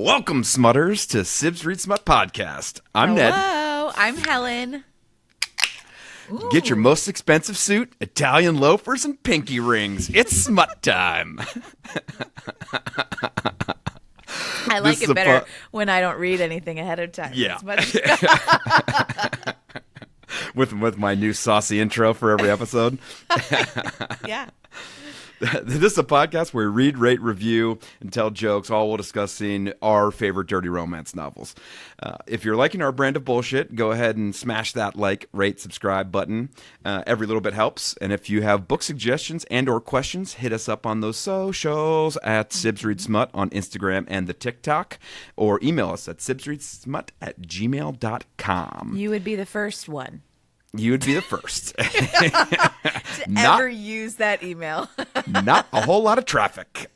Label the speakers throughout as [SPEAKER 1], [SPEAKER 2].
[SPEAKER 1] Welcome, Smutters, to Sibsreadsmut podcast. I'm Ned.
[SPEAKER 2] Hello, I'm Helen. Ooh.
[SPEAKER 1] Get your most expensive suit, Italian loafers, and pinky rings. It's smut time.
[SPEAKER 2] I like it better when I don't read anything ahead of time.
[SPEAKER 1] Yeah.
[SPEAKER 2] It's
[SPEAKER 1] with my new saucy intro for every episode.
[SPEAKER 2] Yeah.
[SPEAKER 1] This is a podcast where we read, rate, review, and tell jokes, all while discussing our favorite dirty romance novels. If you're liking our brand of bullshit, go ahead and smash that like, rate, subscribe button. Every little bit helps. And if you have book suggestions and or questions, hit us up on those socials at Sibsreadsmut on Instagram and the TikTok, or email us at sibsreadsmut@gmail.com.
[SPEAKER 2] You would be the first one
[SPEAKER 1] You would be the first.
[SPEAKER 2] to ever use that email.
[SPEAKER 1] Not a whole lot of traffic.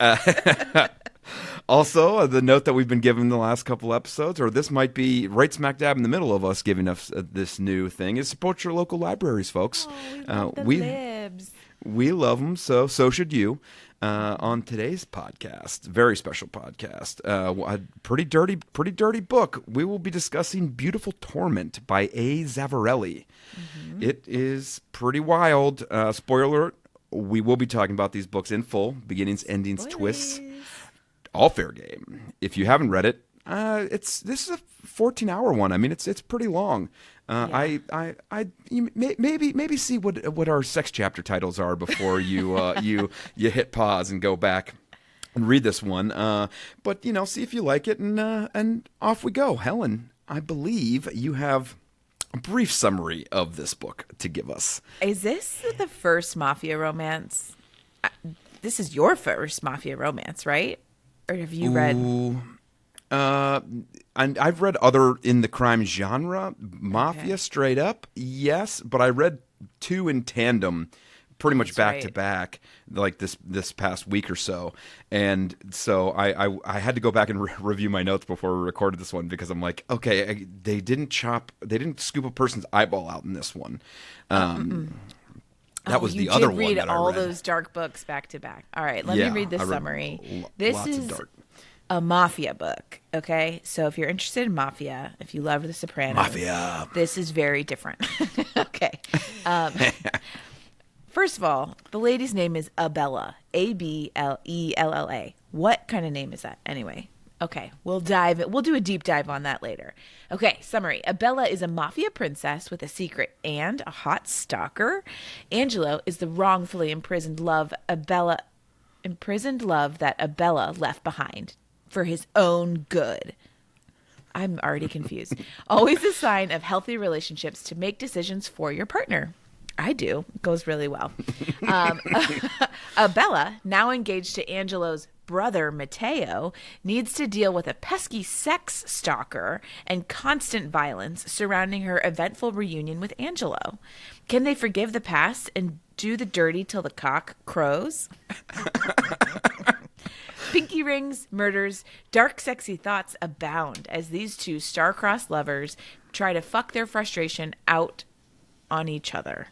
[SPEAKER 1] Also, the note that we've been given the last couple episodes, or this might be right smack dab in the middle of us giving us this new thing, is support your local libraries, folks.
[SPEAKER 2] Oh, we love the libs.
[SPEAKER 1] We love them, so should you. On today's podcast, very special podcast, a pretty dirty book. We will be discussing Beautiful Torment by A. Zavarelli. Mm-hmm. It is pretty wild. Spoiler alert, we will be talking about these books in full, beginnings, endings, twists, all fair game. If you haven't read it, this is a 14-hour one. I mean, it's pretty long. Yeah. Maybe see what our sex chapter titles are before you you hit pause and go back and read this one. But see if you like it, and off we go. Helen, I believe you have a brief summary of this book to give us.
[SPEAKER 2] Is this the first Mafia romance? This is your first Mafia romance, right? Or have you read?
[SPEAKER 1] And I've read other in the crime genre, Mafia straight up, yes, but I read two in tandem, pretty much back to back, like this past week or so, and so I had to go back and review my notes before we recorded this one, because I'm like, okay, they didn't scoop a person's eyeball out in this one. That was the other one that I read.
[SPEAKER 2] You did read all those dark books back to back. All right, let me read the summary. This is a Mafia book, okay? So if you're interested in Mafia, if you love The Sopranos,
[SPEAKER 1] Mafia,
[SPEAKER 2] this is very different. Okay. First of all, the lady's name is Abella, Abella. What kind of name is that anyway? Okay, we'll do a deep dive on that later. Okay, summary. Abella is a Mafia princess with a secret and a hot stalker. Angelo is the wrongfully imprisoned love that Abella left behind for his own good. I'm already confused. Always a sign of healthy relationships to make decisions for your partner. I do. It goes really well. Abella, now engaged to Angelo's brother, Matteo, needs to deal with a pesky sex stalker and constant violence surrounding her eventful reunion with Angelo. Can they forgive the past and do the dirty till the cock crows? Pinky rings, murders, dark, sexy thoughts abound as these two star-crossed lovers try to fuck their frustration out on each other.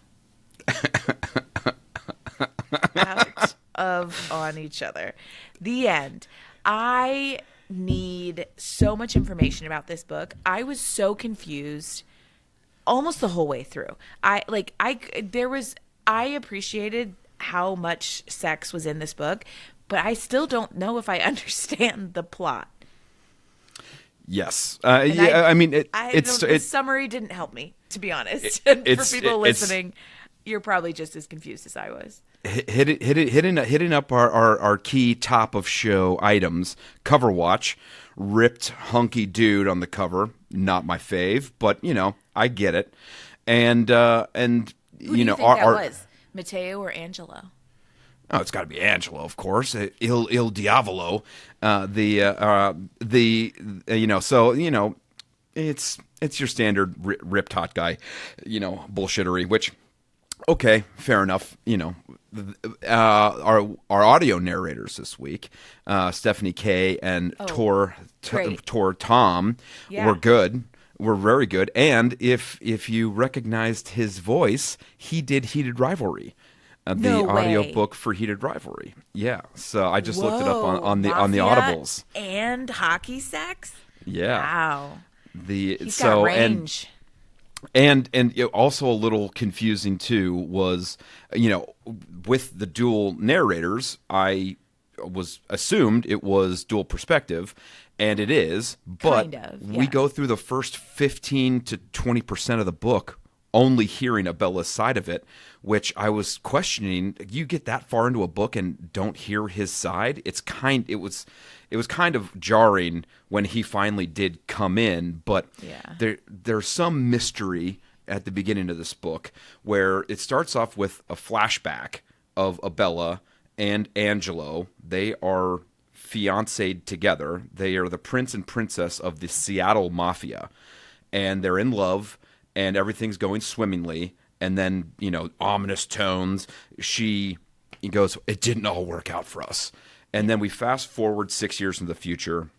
[SPEAKER 2] On each other. The end. I need so much information about this book. I was so confused almost the whole way through. I appreciated how much sex was in this book, but I still don't know if I understand the plot.
[SPEAKER 1] Yes. The
[SPEAKER 2] summary didn't help me, to be honest. And for people listening, you're probably just as confused as I was.
[SPEAKER 1] Hitting up our key top of show items. Cover watch, ripped hunky dude on the cover. Not my fave, but I get it. And
[SPEAKER 2] who do you think that was? Matteo or Angelo?
[SPEAKER 1] Oh, it's got to be Angelo, of course. Il Diavolo. It's your standard ripped hot guy, bullshittery, which, okay, fair enough. Our audio narrators this week, Stephanie K and Tor Tom, were good. Were very good. And if you recognized his voice, he did Heated Rivalry. the
[SPEAKER 2] No way.
[SPEAKER 1] audiobook for Heated Rivalry. Yeah. So I just looked it up
[SPEAKER 2] Whoa,
[SPEAKER 1] on the
[SPEAKER 2] Mafia
[SPEAKER 1] Audibles.
[SPEAKER 2] and hockey sex?
[SPEAKER 1] Yeah.
[SPEAKER 2] Wow.
[SPEAKER 1] The
[SPEAKER 2] He's got
[SPEAKER 1] so
[SPEAKER 2] range.
[SPEAKER 1] and also a little confusing too was, with the dual narrators, I was assumed it was dual perspective, and it is, but
[SPEAKER 2] Kind of,
[SPEAKER 1] we
[SPEAKER 2] yeah.
[SPEAKER 1] go through the first 15 to 20% of the book only hearing Abella's side of it, which I was questioning. You get that far into a book and don't hear his side. It was kind of jarring when he finally did come in, but
[SPEAKER 2] Yeah.
[SPEAKER 1] there's some mystery at the beginning of this book where it starts off with a flashback of Abella and Angelo. They are fiancéed together. They are the prince and princess of the Seattle Mafia, and they're in love, and everything's going swimmingly. And then, ominous tones. He goes, "It didn't all work out for us." And then we fast forward 6 years into the future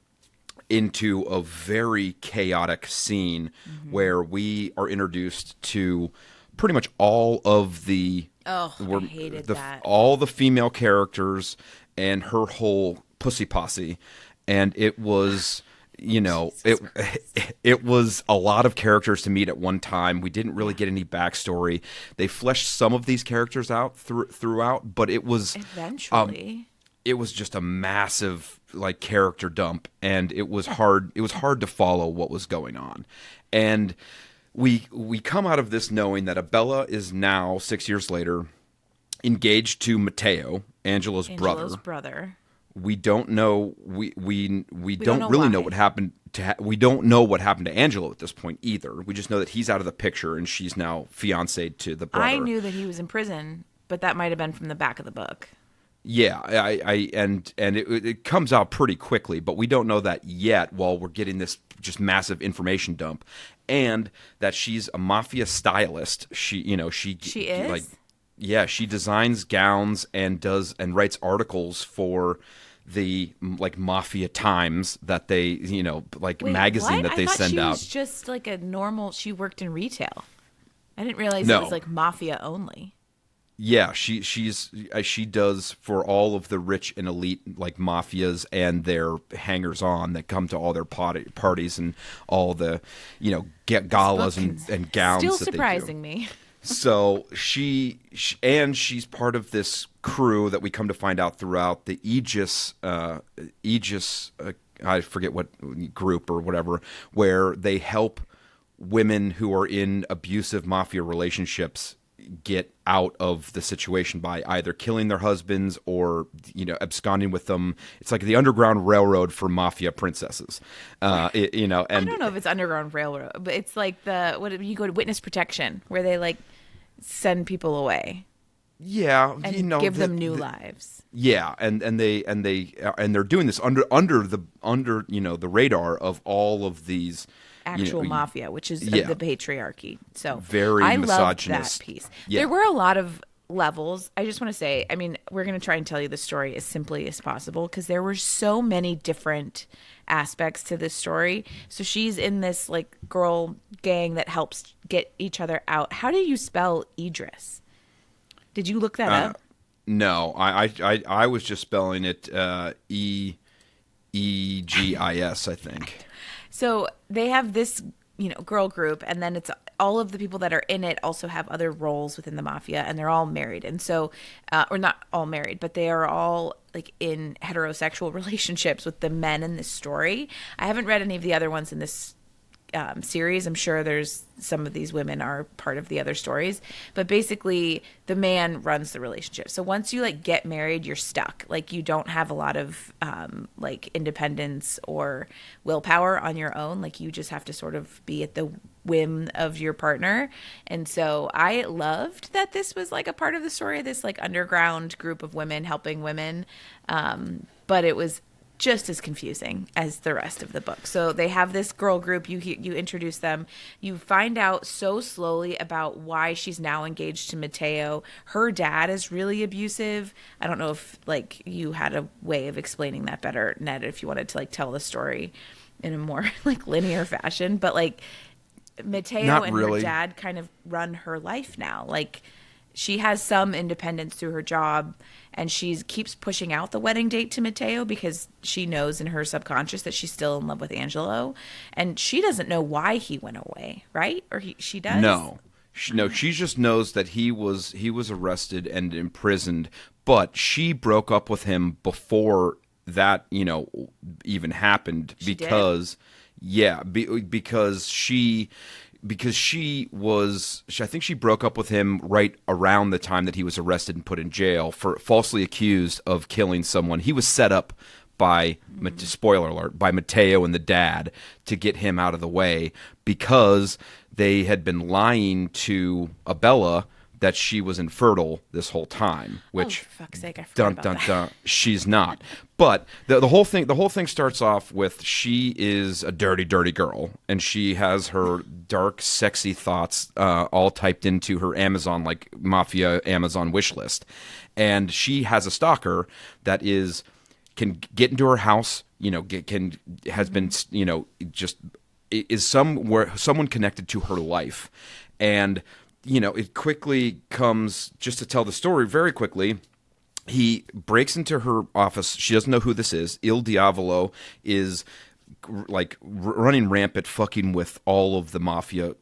[SPEAKER 1] into a very chaotic scene where we are introduced to pretty much all of the
[SPEAKER 2] Oh, I hated that.
[SPEAKER 1] all the female characters and her whole pussy posse, and it was it was a lot of characters to meet at one time. We didn't really get any backstory. They fleshed some of these characters out throughout, but
[SPEAKER 2] Eventually.
[SPEAKER 1] it was just a massive character dump, and it was hard to follow what was going on. And we come out of this knowing that Abella is now 6 years later engaged to Matteo, Angelo's
[SPEAKER 2] brother.
[SPEAKER 1] We don't know. We don't
[SPEAKER 2] know
[SPEAKER 1] really know
[SPEAKER 2] why.
[SPEAKER 1] what happened to. We don't know what happened to Angelo at this point either. We just know that he's out of the picture and she's now fiancéed to the brother.
[SPEAKER 2] I knew that he was in prison, but that might have been from the back of the book.
[SPEAKER 1] Yeah, and it comes out pretty quickly, but we don't know that yet. While we're getting this just massive information dump, and that she's a mafia stylist. She
[SPEAKER 2] is.
[SPEAKER 1] She designs gowns and writes articles for the Mafia Times that they
[SPEAKER 2] Wait,
[SPEAKER 1] magazine
[SPEAKER 2] what?
[SPEAKER 1] that they
[SPEAKER 2] I thought
[SPEAKER 1] send
[SPEAKER 2] she
[SPEAKER 1] out.
[SPEAKER 2] was just like a normal. She worked in retail. I didn't realize
[SPEAKER 1] No.
[SPEAKER 2] it was like mafia only.
[SPEAKER 1] Yeah, she does for all of the rich and elite mafias and their hangers on that come to all their parties and all the galas and gowns.
[SPEAKER 2] Still
[SPEAKER 1] that they do.
[SPEAKER 2] surprising me.
[SPEAKER 1] So she's part of this crew that we come to find out throughout the Aegis. I forget what group or whatever, where they help women who are in abusive mafia relationships get out of the situation by either killing their husbands or absconding with them. It's like the Underground Railroad for mafia princesses. And
[SPEAKER 2] I don't know if it's Underground Railroad, but it's like you go to witness protection where they send people away
[SPEAKER 1] yeah,
[SPEAKER 2] and give them new lives.
[SPEAKER 1] Yeah, and they're doing this under the radar of all of these
[SPEAKER 2] Actual mafia, which is
[SPEAKER 1] yeah.
[SPEAKER 2] the patriarchy. So
[SPEAKER 1] Very
[SPEAKER 2] I loved
[SPEAKER 1] misogynist.
[SPEAKER 2] that piece.
[SPEAKER 1] Yeah.
[SPEAKER 2] There were a lot of levels. I just want to say, I mean, we're going to try and tell you the story as simply as possible because there were so many different aspects to this story. So she's in this girl gang that helps get each other out. How do you spell Idris? Did you look that up?
[SPEAKER 1] No, I was just spelling it Egis, I think.
[SPEAKER 2] So they have this, girl group, and then it's all of the people that are in it also have other roles within the mafia, and they're all married. And so, or not all married, but they are all in heterosexual relationships with the men in this story. I haven't read any of the other ones in this series. I'm sure there's some of these women are part of the other stories, but basically the man runs the relationship. So once you get married, you're stuck. You don't have a lot of independence or willpower on your own. You just have to sort of be at the whim of your partner. And so I loved that this was a part of the story, this underground group of women helping women. But it was just as confusing as the rest of the book. So they have this girl group. You introduce them. You find out so slowly about why she's now engaged to Matteo. Her dad is really abusive. I don't know if you had a way of explaining that better, Ned, if you wanted to tell the story in a more linear fashion. But Matteo
[SPEAKER 1] Not
[SPEAKER 2] and
[SPEAKER 1] really.
[SPEAKER 2] her dad kind of run her life now. she has some independence through her job, and she keeps pushing out the wedding date to Matteo because she knows in her subconscious that she's still in love with Angelo, and she doesn't know why he went away, right? Or she does?
[SPEAKER 1] No. She just knows that he was arrested and imprisoned, but she broke up with him before that, even happened because I think she broke up with him right around the time that he was arrested and put in jail for falsely accused of killing someone. He was set up by, spoiler alert, by Matteo and the dad to get him out of the way because they had been lying to Abella that she was infertile this whole time, which,
[SPEAKER 2] for fuck's sake, I forgot about that.
[SPEAKER 1] she's not. But the whole thing starts off with she is a dirty, dirty girl, and she has her dark, sexy thoughts all typed into her Amazon, like Mafia Amazon wish list, and she has a stalker that can get into her house, has been, just is someone connected to her life, and it quickly comes, just to tell the story very quickly, he breaks into her office. She doesn't know who this is. Il Diavolo is like running rampant, fucking with all of the mafia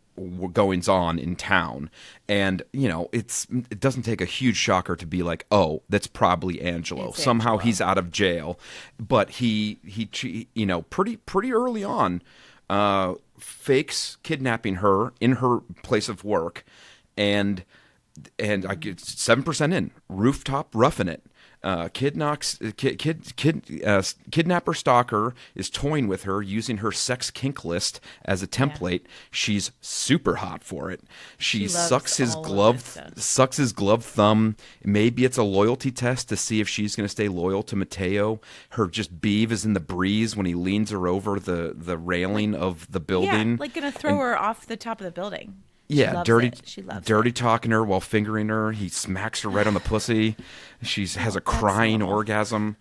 [SPEAKER 1] goings on in town. And, it doesn't take a huge shocker to be like, oh, that's probably Angelo. Somehow he's out of jail. But he pretty early on, fakes kidnapping her in her place of work, and I get 7% in rooftop roughing it. Kidnapper stalker is toying with her, using her sex kink list as a template. Yeah. She's super hot for it. She sucks his glove thumb. Maybe it's a loyalty test to see if she's going to stay loyal to Matteo. Her just beeve is in the breeze when he leans her over the railing of the building.
[SPEAKER 2] Yeah, like going to throw her off the top of the building.
[SPEAKER 1] Yeah, she loves talking her while fingering her. He smacks her right on the pussy. She has a crying orgasm.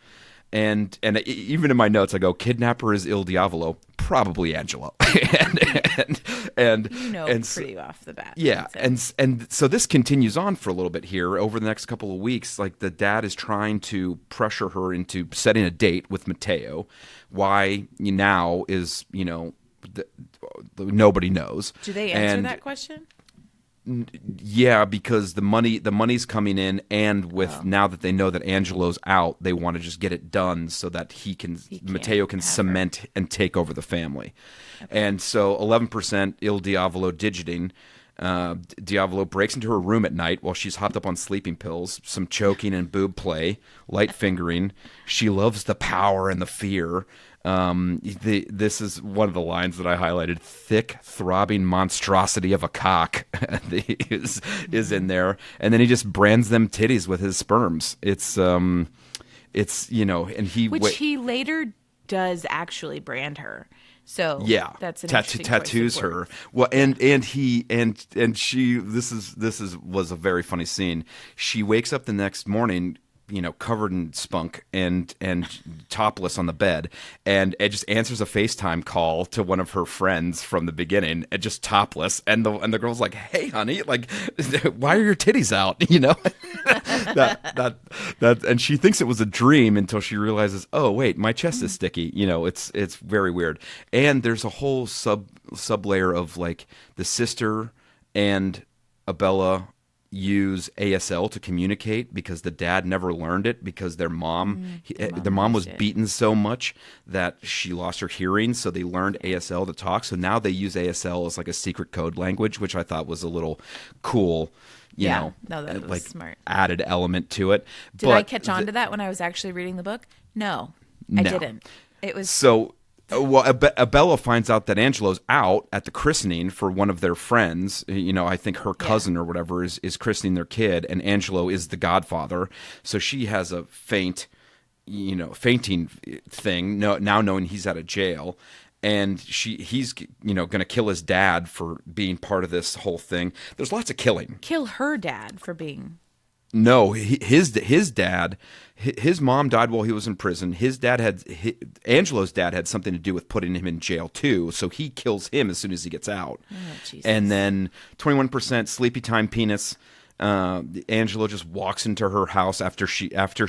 [SPEAKER 1] And even in my notes, I go, kidnapper is Il Diavolo, probably Angelo. and
[SPEAKER 2] pretty off the bat.
[SPEAKER 1] Yeah, and so this continues on for a little bit here over the next couple of weeks. Like, the dad is trying to pressure her into setting a date with Matteo. Why now is, nobody knows.
[SPEAKER 2] Do they answer that question?
[SPEAKER 1] Yeah, because the money's coming in, and now that they know that Angelo's out, they want to just get it done so that Matteo can cement and take over the family. Okay. And so 11% Il Diavolo digiting. Diavolo breaks into her room at night while she's hopped up on sleeping pills, some choking and boob play, light fingering. She loves the power and the fear. This is one of the lines that I highlighted. Thick, throbbing monstrosity of a cock is in there, and then he just brands them titties with his sperms. And
[SPEAKER 2] he later does actually brand her. So
[SPEAKER 1] yeah,
[SPEAKER 2] that's an
[SPEAKER 1] tattoos her. Well, and she. This was a very funny scene. She wakes up the next morning, covered in spunk and topless on the bed, and it just answers a FaceTime call to one of her friends from the beginning, and just topless, and the girl's like, "Hey, honey, like, why are your titties out?" that and she thinks it was a dream until she realizes, oh wait, my chest is sticky. It's very weird, and there's a whole sub layer of like the sister and Abella use ASL to communicate because the dad never learned it because their mom was beaten so much that she lost her hearing, so they learned ASL to talk. So now they use ASL as like a secret code language, which I thought was a little cool. That was like smart added element to it.
[SPEAKER 2] Did I catch on to that when I was actually reading the book? No, I didn't. It was
[SPEAKER 1] so. Well, Abella finds out that Angelo's out at the christening for one of their friends. I think her cousin or whatever is christening their kid, and Angelo is the godfather. So she has a fainting thing, now knowing he's out of jail. And he's going to kill his dad for being part of this whole thing. There's lots of killing.
[SPEAKER 2] Kill her dad for being...
[SPEAKER 1] No, his dad, his mom died while he was in prison. Angelo's dad had something to do with putting him in jail too, so he kills him as soon as he gets out.
[SPEAKER 2] Oh, Jesus.
[SPEAKER 1] And then 21% sleepy time penis. Angelo just walks into her house after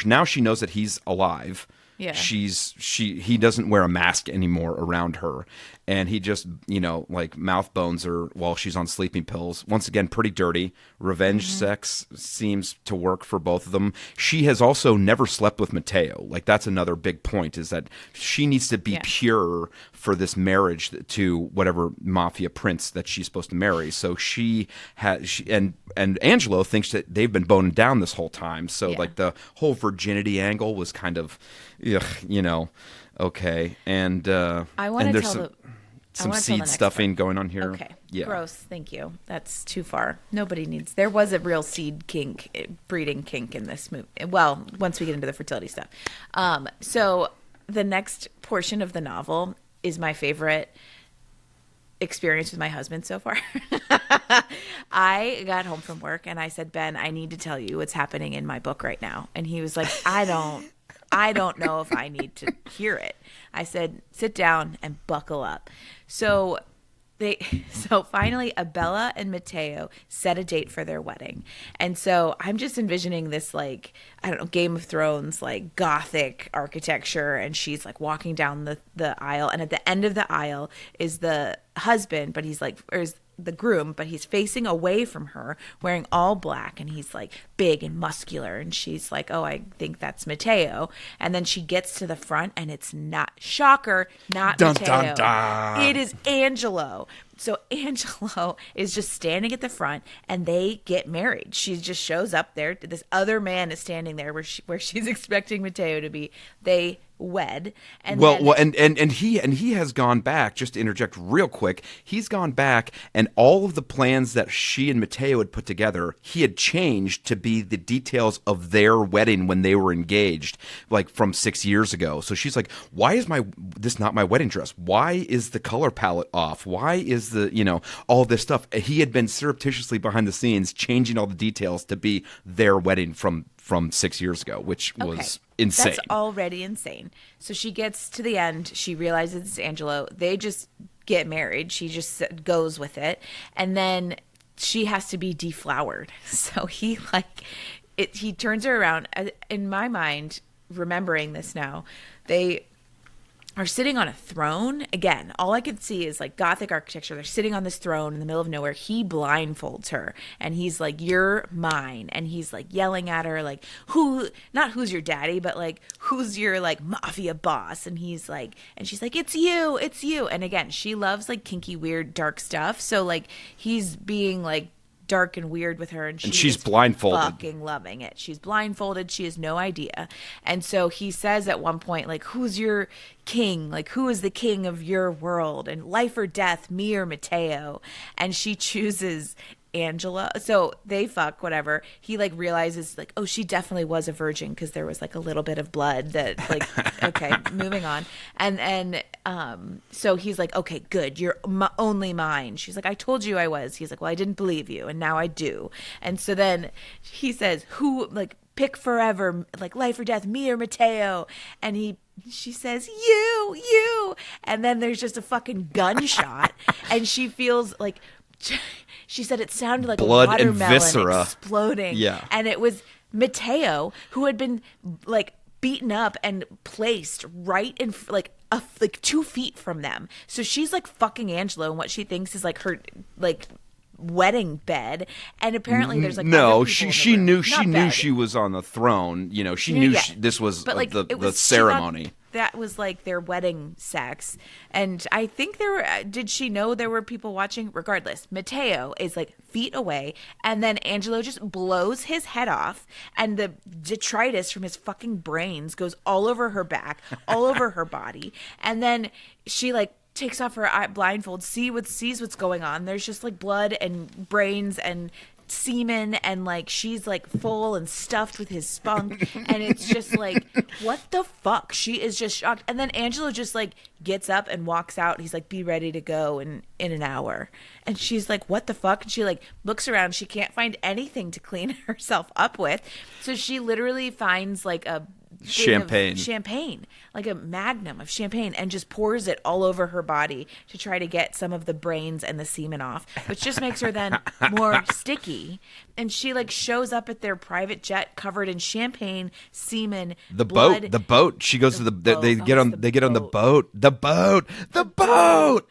[SPEAKER 1] now she knows that he's alive.
[SPEAKER 2] Yeah.
[SPEAKER 1] He doesn't wear a mask anymore around her, and he just like mouth bones her while she's on sleeping pills. Once again, pretty dirty. Revenge sex seems to work for both of them. She has also never slept with Matteo. Like, that's another big point, is that she needs to be pure for this marriage to whatever mafia prince that she's supposed to marry. So and Angelo thinks that they've been boning down this whole time. So like the whole virginity angle was kind of, okay. And
[SPEAKER 2] I want to tell
[SPEAKER 1] some seed stuffing going on here.
[SPEAKER 2] Okay.
[SPEAKER 1] Yeah.
[SPEAKER 2] Gross. Thank you. That's too far. Nobody needs. There was a real seed kink, breeding kink in this movie. Well, once we get into the fertility stuff. So the next portion of the novel is my favorite experience with my husband so far. I got home from work and I said, Ben, I need to tell you what's happening in my book right now. And he was like, I don't know if I need to hear it. I said, sit down and buckle up. So finally Abella and Matteo set a date for their wedding. And so I'm just envisioning this, like, I don't know, Game of Thrones, like gothic architecture. And she's like walking down the aisle. And at the end of the aisle is the husband, but he's like, or is the groom, but he's facing away from her, wearing all black, and he's like big and muscular, and she's like, oh, I think that's Matteo. And then she gets to the front and it's not, shocker, not
[SPEAKER 1] dun,
[SPEAKER 2] Matteo.
[SPEAKER 1] dun, dun.
[SPEAKER 2] It is Angelo. So Angelo is just standing at the front and they get married. She just shows up there. This other man is standing there where she's expecting Matteo to be. They wed. And he has gone back, just to interject real quick, he's gone back and all of the plans that she and Matteo had put together, he had changed to be the details of their wedding when they were engaged, like from 6 years ago. So she's like, why is this not my wedding dress? Why is the color palette off? Why is all this stuff? He had been surreptitiously behind the scenes changing all the details to be their wedding from 6 years ago, which was insane. That's already insane. So she gets to the end. She realizes it's Angelo. They just get married. She just goes with it. And then she has to be deflowered. So he turns her around. In my mind, remembering this now, they are sitting on a throne. Again, all I could see is like gothic architecture. They're sitting on this throne in the middle of nowhere. He blindfolds her and he's like, you're mine. And he's like yelling at her, like, not who's your daddy, but like, who's your like mafia boss? And he's like, and she's like, it's you. And again, she loves like kinky, weird, dark stuff. So like he's being like dark and weird with her, and
[SPEAKER 1] she's blindfolded,
[SPEAKER 2] fucking loving it. She's blindfolded. She has no idea. And so he says at one point, like, who's your king? Like, who is the king of your world? And life or death, me or Matteo? And she chooses Angela. So they fuck, whatever. He like realizes like, oh, she definitely was a virgin because there was like a little bit of blood that like, okay, moving on. And so he's like, okay, good. You're only mine. She's like, I told you I was. He's like, well, I didn't believe you. And now I do. And so then he says, who, like, pick forever, like life or death, me or Matteo? And she says, you. And then there's just a fucking gunshot. And she feels like, she said it sounded like
[SPEAKER 1] blood
[SPEAKER 2] a watermelon
[SPEAKER 1] and viscera
[SPEAKER 2] exploding.
[SPEAKER 1] Yeah.
[SPEAKER 2] And it was Matteo, who had been like beaten up and placed right in like 2 feet from them. So she's like fucking Angelo in what she thinks is like her like wedding bed, and apparently there's like
[SPEAKER 1] she knew she was on the throne. She knew this was
[SPEAKER 2] but, like,
[SPEAKER 1] the ceremony.
[SPEAKER 2] That was like their wedding sex. And I think did she know there were people watching? Regardless, Matteo is like feet away, and then Angelo just blows his head off, and the detritus from his fucking brains goes all over her back, all over her body. And then she like takes off her blindfold, sees what's going on. There's just like blood and brains and semen, and like she's like full and stuffed with his spunk, and it's just like, what the fuck? She is just shocked. And then Angelo just like gets up and walks out. He's like, be ready to go in an hour. And she's like, what the fuck? And she like looks around. She can't find anything to clean herself up with, so she literally finds like a champagne, like a magnum of champagne, and just pours it all over her body to try to get some of the brains and the semen off, which just makes her then more sticky. And she like shows up at their private jet covered in champagne, semen, blood.
[SPEAKER 1] The boat. She goes to the
[SPEAKER 2] boat.
[SPEAKER 1] they get on the boat. The boat.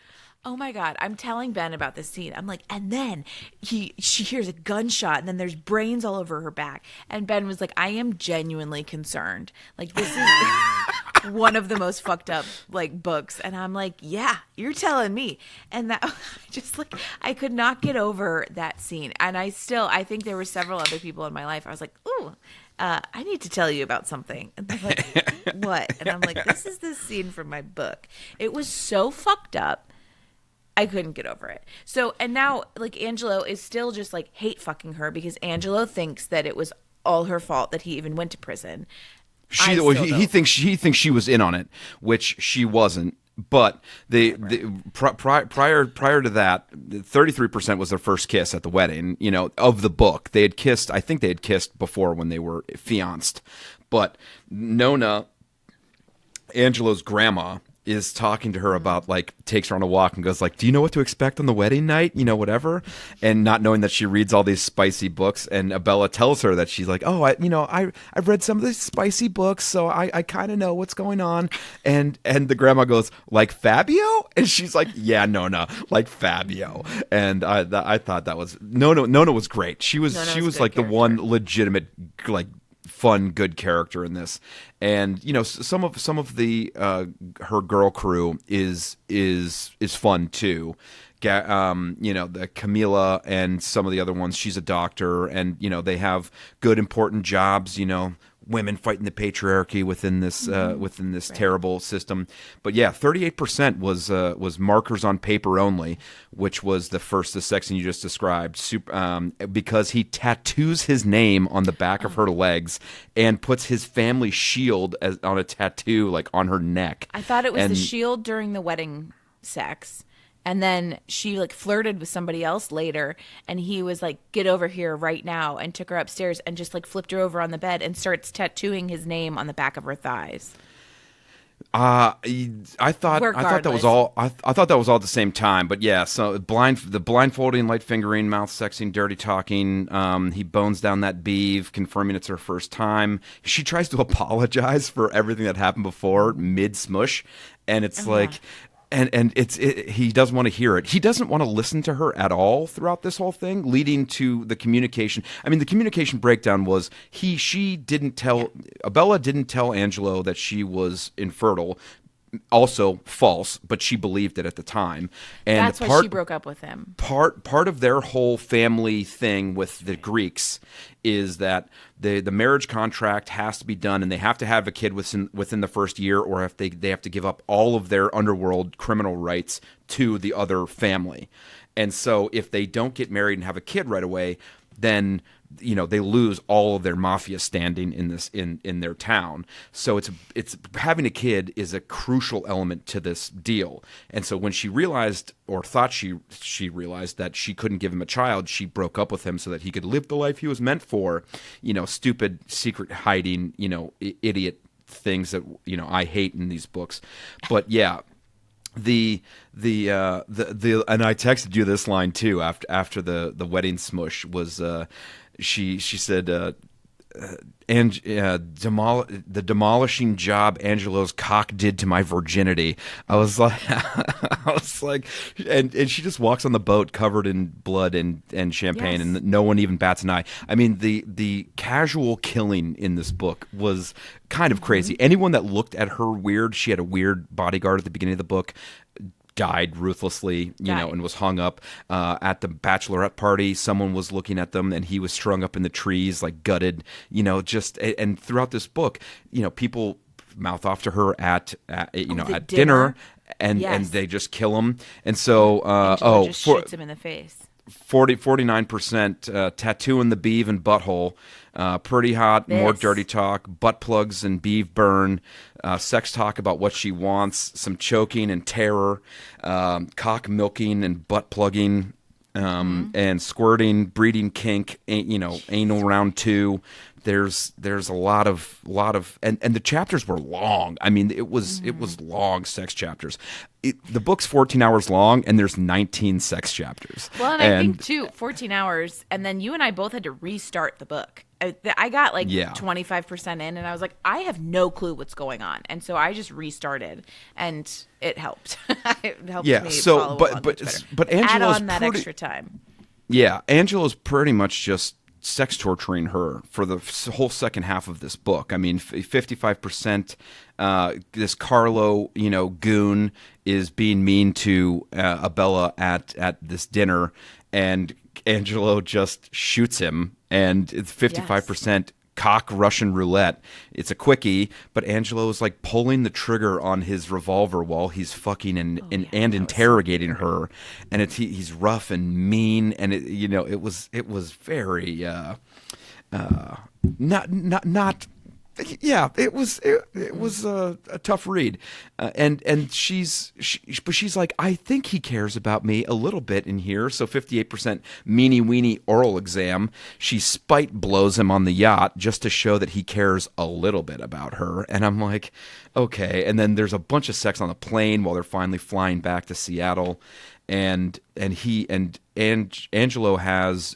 [SPEAKER 2] Oh my God. I'm telling Ben about this scene. I'm like, and then she hears a gunshot and then there's brains all over her back. And Ben was like, I am genuinely concerned. Like, this is one of the most fucked up like books. And I'm like, yeah, you're telling me. And that just like, I could not get over that scene. And I think there were several other people in my life. I was like, ooh, I need to tell you about something. And they're like, what? And I'm like, this is this scene from my book. It was so fucked up. I couldn't get over it. So, and now, like, Angelo is still just, like, hate fucking her because Angelo thinks that it was all her fault that he even went to prison.
[SPEAKER 1] He thinks she was in on it, which she wasn't. But prior to that, 33% was their first kiss at the wedding, you know, of the book. They had kissed, I think they had kissed before when they were fianced. But Nona, Angelo's grandma, is talking to her about, like, takes her on a walk and goes like, do you know what to expect on the wedding night? You know, whatever. And not knowing that she reads all these spicy books. And Abella tells her that she's like, oh, I've read some of these spicy books, so I kind of know what's going on. And the grandma goes, like Fabio? And she's like, yeah, Nona, like Fabio. And I thought that was, Nona was great. She was like the one legitimate, like, fun, good character in this. And you know, some of the her girl crew is fun too. You know, the Camila and some of the other ones. She's a doctor, and you know, they have good, important jobs. You know, women fighting the patriarchy within this right. Terrible system. But yeah, 38% was markers on paper only, which was the section you just described. Because he tattoos his name on the back of her legs and puts his family shield on a tattoo, like on her neck.
[SPEAKER 2] I thought it was the shield during the wedding sex. And then she like flirted with somebody else later, and he was like, get over here right now, and took her upstairs and just like flipped her over on the bed and starts tattooing his name on the back of her thighs.
[SPEAKER 1] I thought that was all. I thought that was all at the same time, but yeah. So the blindfolding, light fingering, mouth sexing, dirty talking. He bones down that beeve, confirming it's her first time. She tries to apologize for everything that happened before mid smush, and it's like. And he doesn't want to hear it. He doesn't want to listen to her at all throughout this whole thing, leading to the communication. I mean, the communication breakdown was Abella didn't tell Angelo that she was infertile. Also false, but she believed it at the time. And
[SPEAKER 2] that's why she broke up with him.
[SPEAKER 1] Part of their whole family thing with the Greeks is that the marriage contract has to be done, and they have to have a kid within the first year, or if they have to give up all of their underworld criminal rights to the other family. And so if they don't get married and have a kid right away, then you know they lose all of their mafia standing in their town. So it's having a kid is a crucial element to this deal. And so when she realized, or thought she realized, that she couldn't give him a child, she broke up with him so that he could live the life he was meant for. You know, stupid secret hiding, you know, idiot things that, you know, I hate in these books. But yeah. The and I texted you this line too after the wedding smush was she said the demolishing job Angelo's cock did to my virginity. I was like, and she just walks on the boat covered in blood and champagne, yes. And no one even bats an eye. I mean, the casual killing in this book was kind of crazy. Anyone that looked at her weird, she had a weird bodyguard at the beginning of the book, died ruthlessly, you know, and was hung up. At the bachelorette party, someone was looking at them, and he was strung up in the trees, like gutted, you know, just, and throughout this book, you know, people mouth off to her at dinner, and they just kill him. And so,
[SPEAKER 2] just shoots him in the face.
[SPEAKER 1] 49% tattooing the beeve and butthole, pretty hot, more dirty talk, butt plugs and beeve burn, sex talk about what she wants, some choking and terror, cock milking and butt plugging, and squirting, breeding kink, anal round 2. There's a lot of and the chapters were long. I mean, it was long sex chapters. The book's 14 hours long, and there's 19 sex chapters.
[SPEAKER 2] Well, and I think too, 14 hours, and then you and I both had to restart the book. I got 25% in, and I was like, I have no clue what's going on, and so I just restarted, and it helped. It helped me follow along much better.
[SPEAKER 1] But Angela's
[SPEAKER 2] add on that extra time.
[SPEAKER 1] Yeah, Angela's pretty much just sex torturing her for the whole second half of this book. I mean, 55%. This Carlo, goon is being mean to Abella at this dinner, and Angelo just shoots him, and it's 55% cock Russian roulette. It's a quickie, but Angelo is like pulling the trigger on his revolver while he's fucking and interrogating her, and he's rough and mean, and it was very not. Yeah, it was a tough read, and she's like, I think he cares about me a little bit in here. So 58% meanie weenie oral exam. She spite blows him on the yacht just to show that he cares a little bit about her. And I'm like, okay. And then there's a bunch of sex on the plane while they're finally flying back to Seattle, and Angelo has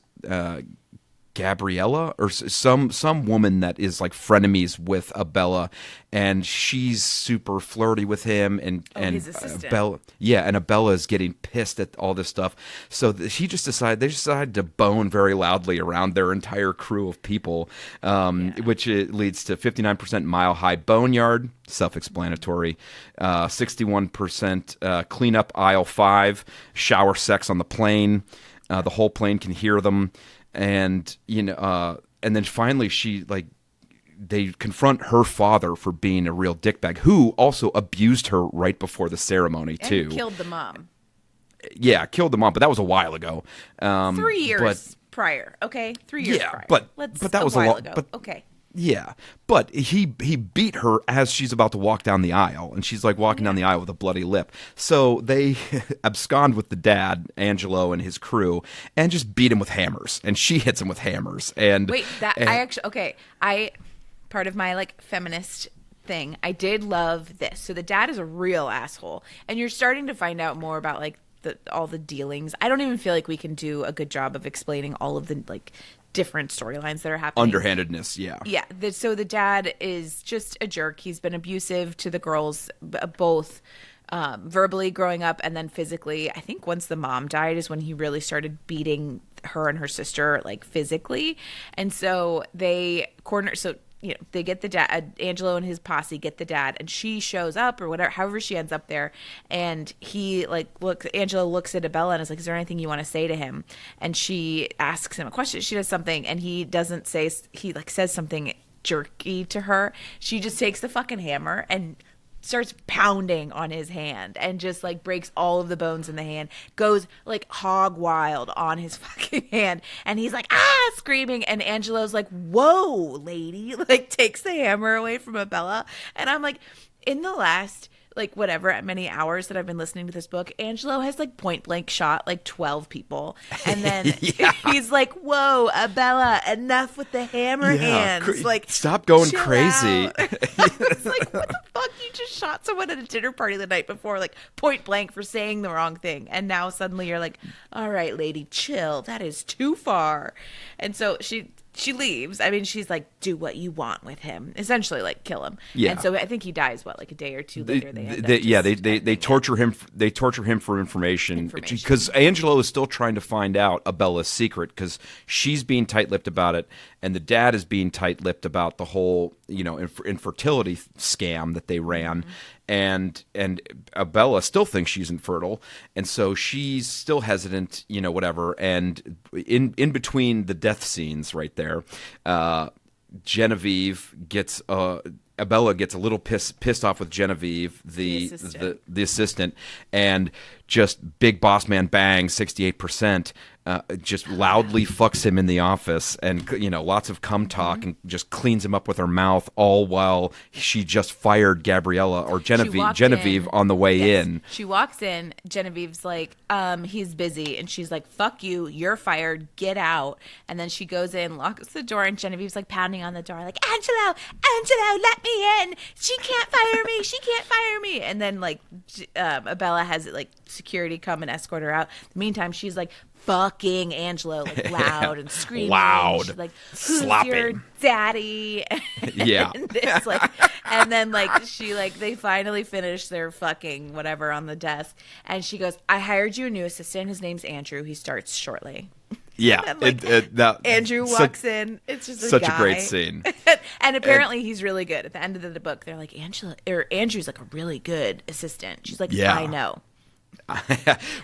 [SPEAKER 1] Gabriella or some woman that is like frenemies with Abella, and she's super flirty with him, and
[SPEAKER 2] his assistant.
[SPEAKER 1] Abella is getting pissed at all this stuff. So they just decided to bone very loudly around their entire crew of people, which it leads to 59% Mile High Boneyard, self-explanatory, 61% clean up aisle 5, shower sex on the plane. The whole plane can hear them. And and then finally they confront her father for being a real dickbag, who also abused her right before the ceremony too.
[SPEAKER 2] And killed the mom.
[SPEAKER 1] Yeah, killed the mom, but that was a while ago.
[SPEAKER 2] 3 years prior. Okay, 3 years prior.
[SPEAKER 1] but that was a while
[SPEAKER 2] ago. Okay.
[SPEAKER 1] Yeah, but he beat her as she's about to walk down the aisle, and she's like walking down the aisle with a bloody lip. So they abscond with the dad, Angelo, and his crew, and just beat him with hammers. And she hits him with hammers. And
[SPEAKER 2] wait, part of my feminist thing, I did love this. So the dad is a real asshole, and you're starting to find out more about all the dealings. I don't even feel like we can do a good job of explaining all of the different storylines that are happening.
[SPEAKER 1] Underhandedness, yeah.
[SPEAKER 2] Yeah. So the dad is just a jerk. He's been abusive to the girls, both verbally growing up and then physically. I think once the mom died is when he really started beating her and her sister physically. And so they they get the dad, Angelo and his posse get the dad, and she shows up or whatever, however she ends up there. And he Angelo looks at Abella and is like, is there anything you want to say to him? And she asks him a question. She does something and he doesn't say, he says something jerky to her. She just takes the fucking hammer and starts pounding on his hand and just breaks all of the bones in the hand, goes hog wild on his fucking hand, and he's screaming, and Angelo's like, whoa lady, takes the hammer away from Abella. And I'm like, in the last many hours that I've been listening to this book, Angelo has point blank shot 12 people, and then he's like, whoa Abella, enough with the hammer hands,
[SPEAKER 1] stop going crazy.
[SPEAKER 2] It's like, what the fuck, you just shot someone at a dinner party the night before point blank for saying the wrong thing, and now suddenly you're like, all right lady, chill, that is too far. And so she leaves. I mean, she's like, do what you want with him. Essentially, kill him. Yeah. And so I think he dies, a day or two later.
[SPEAKER 1] They torture him. They torture him for information. Because Angelo is still trying to find out Abella's secret, because she's being tight-lipped about it, and the dad is being tight-lipped about the whole, infertility scam that they ran. Mm-hmm. And Abella still thinks she's infertile, and so she's still hesitant, whatever. And in between the death scenes right there, Genevieve gets Abella gets a little pissed off with Genevieve,
[SPEAKER 2] The
[SPEAKER 1] the assistant, and just big boss man bang 68%. Just loudly fucks him in the office, and lots of cum talk, and just cleans him up with her mouth, all while she just fired Gabriella or Genevieve on the way in.
[SPEAKER 2] She walks in. Genevieve's like, he's busy, and she's like, "Fuck you, you're fired, get out." And then she goes in, locks the door, and Genevieve's like pounding on the door, like, "Angelo, let me in. She can't fire me. She can't fire me." And then like Abella has like security come and escort her out. In the meantime, she's like fucking Angelo, like loud and screaming.
[SPEAKER 1] Loud.
[SPEAKER 2] She's like, "Who's
[SPEAKER 1] slapping
[SPEAKER 2] your daddy?"
[SPEAKER 1] Yeah.
[SPEAKER 2] And it's like, and then like she like they finally finish their fucking whatever on the desk, and she goes, "I hired you a new assistant. His name's Andrew. He starts shortly."
[SPEAKER 1] Yeah,
[SPEAKER 2] And Andrew walks in. It's just
[SPEAKER 1] such
[SPEAKER 2] guy.
[SPEAKER 1] a great scene.
[SPEAKER 2] And apparently he's really good. At the end of the book, they're like, Andrew's like a really good assistant. She's like,
[SPEAKER 1] Yeah.
[SPEAKER 2] I know.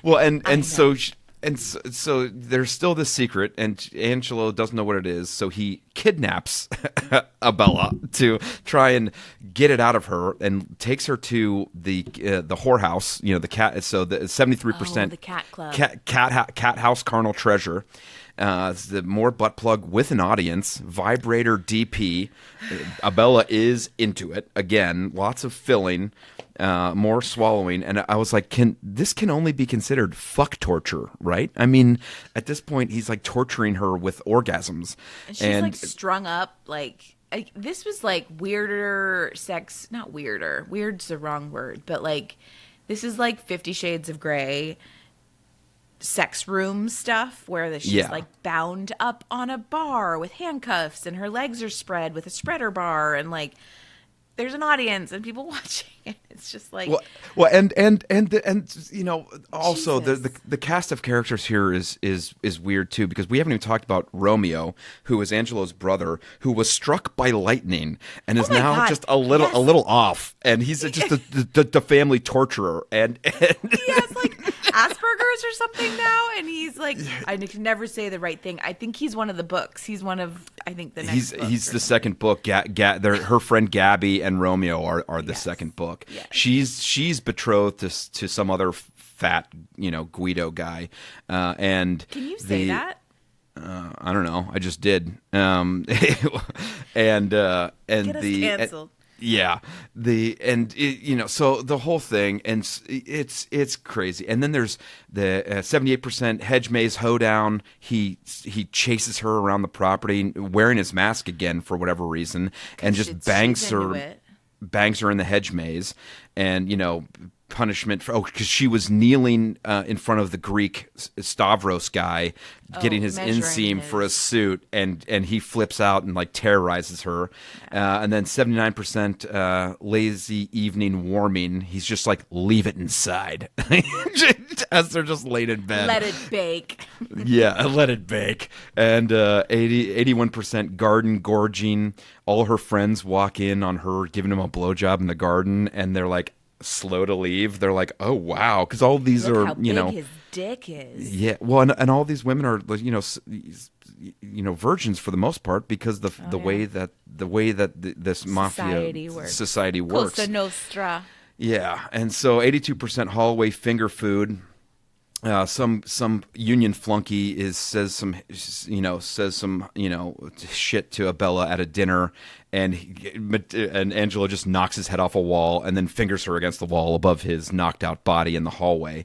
[SPEAKER 1] Well, so there's still this secret, and Angelo doesn't know what it is, so he kidnaps Abella to try and get it out of her, and takes her to the whorehouse, the cat. So the 73%,
[SPEAKER 2] the cat club,
[SPEAKER 1] cat house carnal treasure. It's the more butt plug with an audience, vibrator DP. Abella is into it again. Lots of filling. More swallowing, and I was like, this can only be considered fuck torture, right? I mean, at this point, he's like torturing her with orgasms,
[SPEAKER 2] and she's like strung up. Like this was like weirder sex, not weirder. Weird's the wrong word, but like this is like 50 Shades of Grey sex room stuff where she's like bound up on a bar with handcuffs, and her legs are spread with a spreader bar, and like there's an audience and people watching it. It's just like
[SPEAKER 1] and also the cast of characters here is weird too, because we haven't even talked about Romeo, who is Angelo's brother, who was struck by lightning and is now just a little off, and he's just the family torturer, and
[SPEAKER 2] he has like Asperger's or something now, and he's like, I can never say the right thing. I think he's one of the books. He's one of, I think, the next book.
[SPEAKER 1] He's the second book. Her friend Gabby and Romeo are the second book.
[SPEAKER 2] Yes.
[SPEAKER 1] She's betrothed to some other fat Guido guy, and
[SPEAKER 2] can you say that?
[SPEAKER 1] I don't know. I just did. And
[SPEAKER 2] Get us canceled.
[SPEAKER 1] Yeah, so the whole thing, and it's crazy. And then there's the 78% hedge maze hoedown. He chases her around the property wearing his mask again for whatever reason, and just bangs her in the hedge maze, and punishment for because she was kneeling in front of the Greek Stavros guy, getting his inseam for a suit, and he flips out and like terrorizes her. And then 79% lazy evening warming. He's just like, leave it inside as they're just laid in bed.
[SPEAKER 2] Let it bake.
[SPEAKER 1] Yeah, let it bake. And 81% garden gorging. All her friends walk in on her giving him a blowjob in the garden, and they're like slow to leave. They're like, oh wow, because all these
[SPEAKER 2] Look
[SPEAKER 1] are
[SPEAKER 2] how big his dick is.
[SPEAKER 1] Yeah, well, and all these women are virgins for the most part, because the way that this mafia society works.
[SPEAKER 2] Cosa Nostra.
[SPEAKER 1] Yeah, and so 82% hallway finger food. Some union flunky says some shit to Abella at a dinner, and Angelo just knocks his head off a wall and then fingers her against the wall above his knocked out body in the hallway,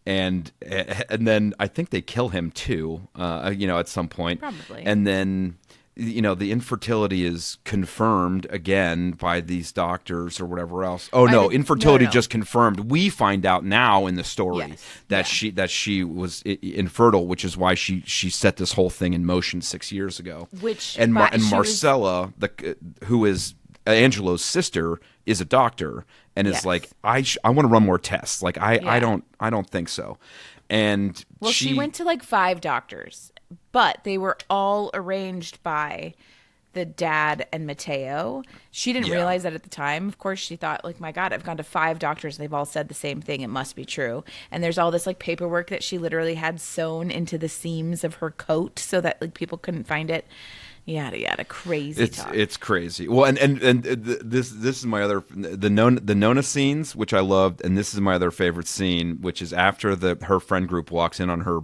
[SPEAKER 1] and then I think they kill him too, at some point,
[SPEAKER 2] probably,
[SPEAKER 1] and then. The infertility is confirmed again by these doctors or whatever else. Oh no, infertility just confirmed. We find out now in the story that she was infertile, which is why she set this whole thing in motion 6 years ago. And Marcella, who is Angelo's sister, is a doctor and is like, I want to run more tests. Like I don't think so. And
[SPEAKER 2] she went to like 5 doctors. But they were all arranged by the dad and Matteo. She didn't realize that at the time. Of course, she thought, like, my God, I've gone to 5 doctors. And they've all said the same thing. It must be true. And there's all this, like, paperwork that she literally had sewn into the seams of her coat so that, like, people couldn't find it. Yada yada, crazy talk.
[SPEAKER 1] It's crazy. Well, and this is my other the Nona scenes, which I loved, and this is my other favorite scene, which is after her friend group walks in on her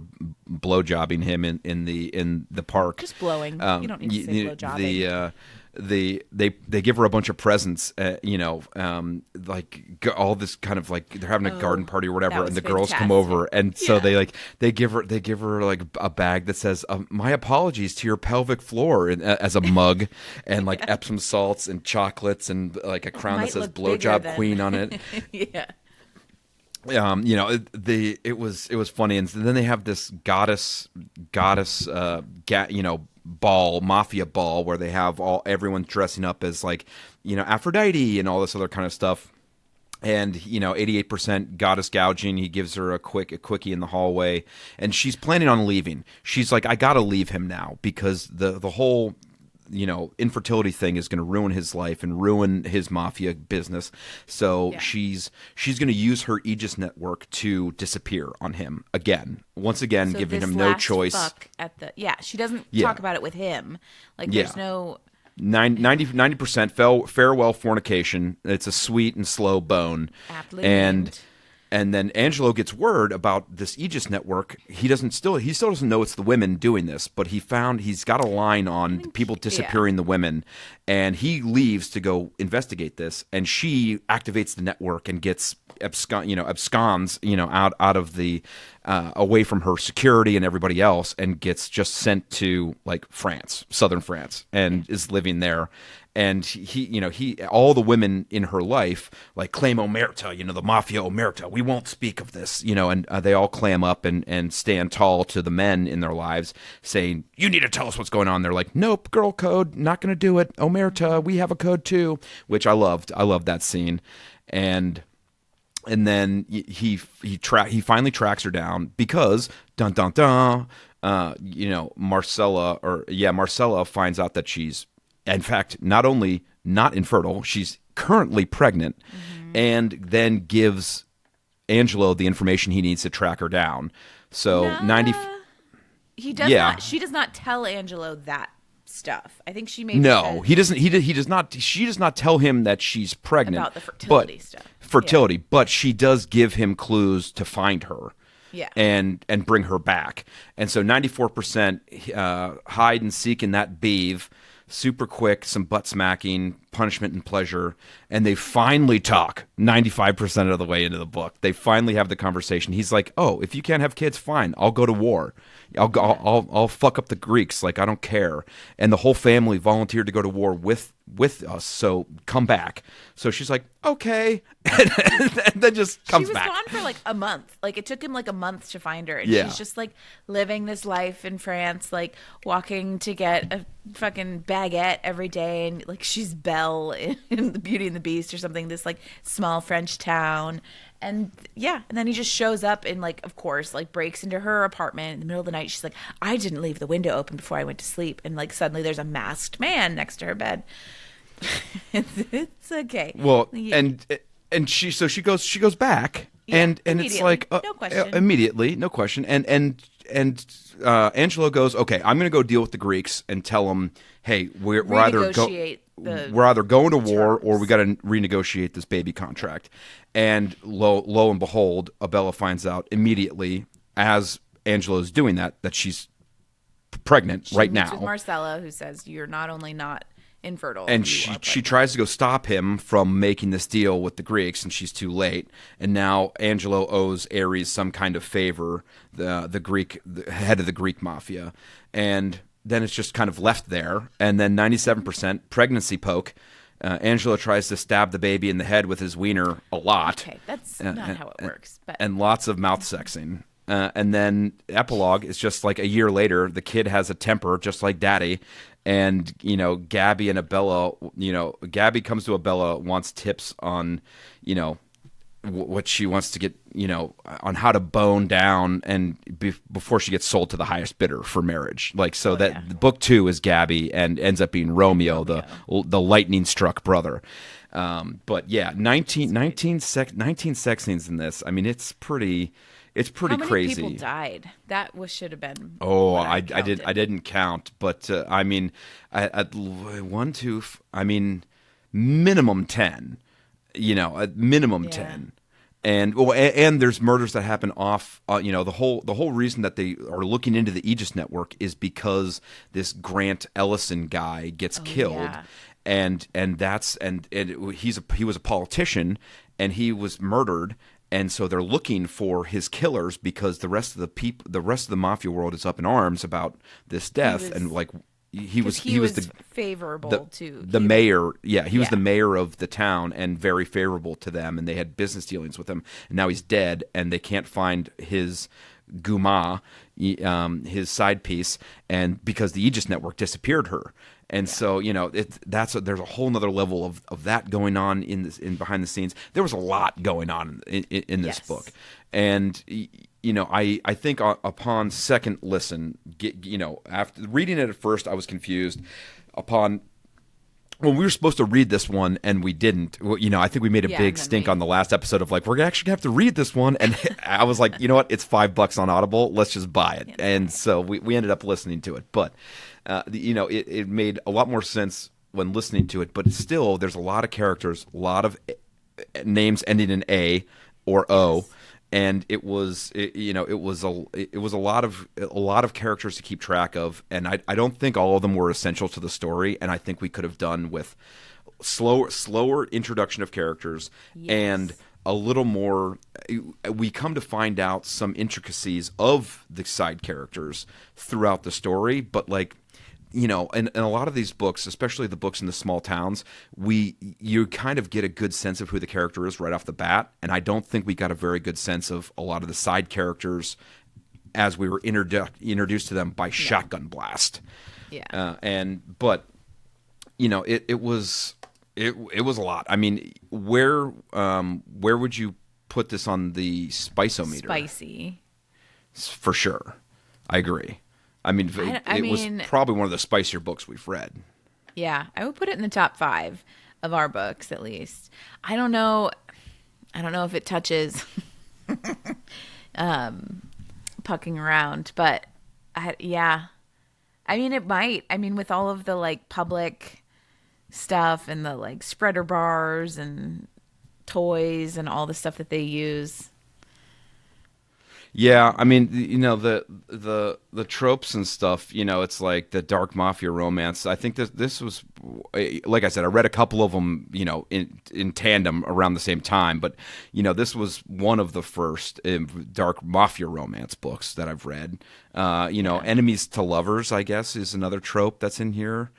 [SPEAKER 1] blowjobbing him in the park.
[SPEAKER 2] Just blowing. You don't need to say blowjobbing.
[SPEAKER 1] They give her a bunch of presents, all this kind of like they're having a garden party or whatever, and the girls come over, and so they give her like a bag that says "My apologies to your pelvic floor" as a mug, and like Epsom salts and chocolates and like a crown that says "Blowjob Queen" on it.
[SPEAKER 2] Yeah.
[SPEAKER 1] It was funny, and then they have this goddess ball, mafia ball, where they have everyone dressing up as like, Aphrodite and all this other kind of stuff. And 88% goddess gouging. He gives her a quickie in the hallway, and she's planning on leaving. She's like, I gotta leave him now because the whole infertility thing is going to ruin his life and ruin his mafia business. So she's going to use her Aegis network to disappear on him once again, so giving him no choice.
[SPEAKER 2] Fuck she doesn't talk about it with him. Like there's no
[SPEAKER 1] 90% farewell fornication. It's a sweet and slow bone.
[SPEAKER 2] Aptly named.
[SPEAKER 1] And then Angelo gets word about this Aegis network. He still doesn't know it's the women doing this, but he's got a line on people disappearing the women, and he leaves to go investigate this. And she activates the network and gets absconds out of the away from her security and everybody else, and gets just sent to like France, southern France, and is living there. And he all the women in her life like claim omerta, the mafia omerta. We won't speak of this, and they all clam up and stand tall to the men in their lives, saying, "You need to tell us what's going on." They're like, "Nope, girl code, not going to do it. Omerta, we have a code too," which I loved. I loved that scene, and then he finally tracks her down because dun dun dun, Marcella finds out that she's, in fact, not only not infertile, she's currently pregnant, and then gives Angelo the information he needs to track her down. So
[SPEAKER 2] he does not. She does not tell Angelo that stuff. I think she maybe says,
[SPEAKER 1] he doesn't. He does not. She does not tell him that she's pregnant
[SPEAKER 2] about the fertility stuff.
[SPEAKER 1] But she does give him clues to find her.
[SPEAKER 2] Yeah.
[SPEAKER 1] And bring her back. And so 94% hide and seek in that beeve. Super quick, some butt smacking, punishment and pleasure, and they finally talk 95% of the way into the book. They finally have the conversation. He's like, "Oh, if you can't have kids, fine. I'll go to war. I'll fuck up the Greeks. Like, I don't care." And the whole family volunteered to go to war with us. So come back. So she's like, "Okay," and then just comes back.
[SPEAKER 2] She was gone for like a month. Like it took him like a month to find her, and she's just like living this life in France, like walking to get a fucking baguette every day, and like she's Belle in The Beauty and the Beast or something. This like small French town. And then he just shows up and like, of course, like breaks into her apartment in the middle of the night. She's like, "I didn't leave the window open before I went to sleep." And like suddenly there's a masked man next to her bed. It's okay.
[SPEAKER 1] Well, and she goes back and it's like
[SPEAKER 2] no question.
[SPEAKER 1] Immediately, no question. And Angelo goes, "Okay, I'm going to go deal with the Greeks and tell them, hey, we're either going to war or we got to renegotiate this baby contract." And lo and behold, Abella finds out immediately as Angelo's doing that she's pregnant right now.
[SPEAKER 2] With Marcella, who says, "You're not only not infertile,"
[SPEAKER 1] and she tries to go stop him from making this deal with the Greeks, and she's too late. And now Angelo owes Ares some kind of favor, the head of the Greek mafia, and then it's just kind of left there. And then 97% pregnancy poke. Angelo tries to stab the baby in the head with his wiener a lot.
[SPEAKER 2] Okay, that's not how it works. But
[SPEAKER 1] and lots of mouth sexing. And then epilogue is just like a year later, the kid has a temper just like daddy. And, Gabby and Abella, Gabby comes to Abella, wants tips on, what she wants to get, on how to bone down and before she gets sold to the highest bidder for marriage. Like, so book 2 is Gabby and ends up being Romeo. The lightning struck brother. But yeah, 19 sex scenes in this. I mean, it's pretty It's pretty
[SPEAKER 2] How many
[SPEAKER 1] crazy.
[SPEAKER 2] people died? That should have been.
[SPEAKER 1] Oh,
[SPEAKER 2] what
[SPEAKER 1] I didn't count, but I mean, at one, two, I mean, minimum 10. At minimum
[SPEAKER 2] Yeah.
[SPEAKER 1] 10. And and there's murders that happen off. The whole reason that they are looking into the Aegis network is because this Grant Ellison guy gets killed,
[SPEAKER 2] yeah.
[SPEAKER 1] and he was a politician, and he was murdered. And so they're looking for his killers because the rest of the mafia world is up in arms about this death. And like he was
[SPEAKER 2] favorable to
[SPEAKER 1] the mayor. Yeah, he was the mayor of the town and very favorable to them. And they had business dealings with him. And now he's dead, and they can't find his Guma, his side piece, and because the Aegis network disappeared her. And so, there's a whole nother level of that going on in behind the scenes. There was a lot going on in this book. And, I think upon second listen, after reading it at first, I was confused. When we were supposed to read this one and we didn't, I think we made a big stink on the last episode of like, we're actually going to have to read this one. And I was like, you know what? It's $5 on Audible. Let's just buy it. And so we ended up listening to it. But, it made a lot more sense when listening to it. But still, there's a lot of characters, a lot of names ending in A or O. And it was a lot of characters to keep track of, and I don't think all of them were essential to the story, and I think we could have done with slower introduction of characters and a little more. We come to find out some intricacies of the side characters throughout the story, but like. In a lot of these books, especially the books in the small towns, you kind of get a good sense of who the character is right off the bat, and I don't think we got a very good sense of a lot of the side characters as we were introduced to them by Shotgun Blast.
[SPEAKER 2] Yeah.
[SPEAKER 1] It was a lot. I mean, where would you put this on the spice-o-meter?
[SPEAKER 2] Spicy.
[SPEAKER 1] For sure. I agree. I mean, it was probably one of the spicier books we've read.
[SPEAKER 2] Yeah, I would put it in the top 5 of our books, at least. I don't know if it touches pucking around, but I mean, it might. I mean, with all of the like public stuff and the like spreader bars and toys and all the stuff that they use.
[SPEAKER 1] Yeah, I mean, the tropes and stuff. It's like the dark mafia romance. I think this was, like I said, I read a couple of them, in tandem around the same time. But this was one of the first dark mafia romance books that I've read. Enemies to lovers, I guess, is another trope that's in here.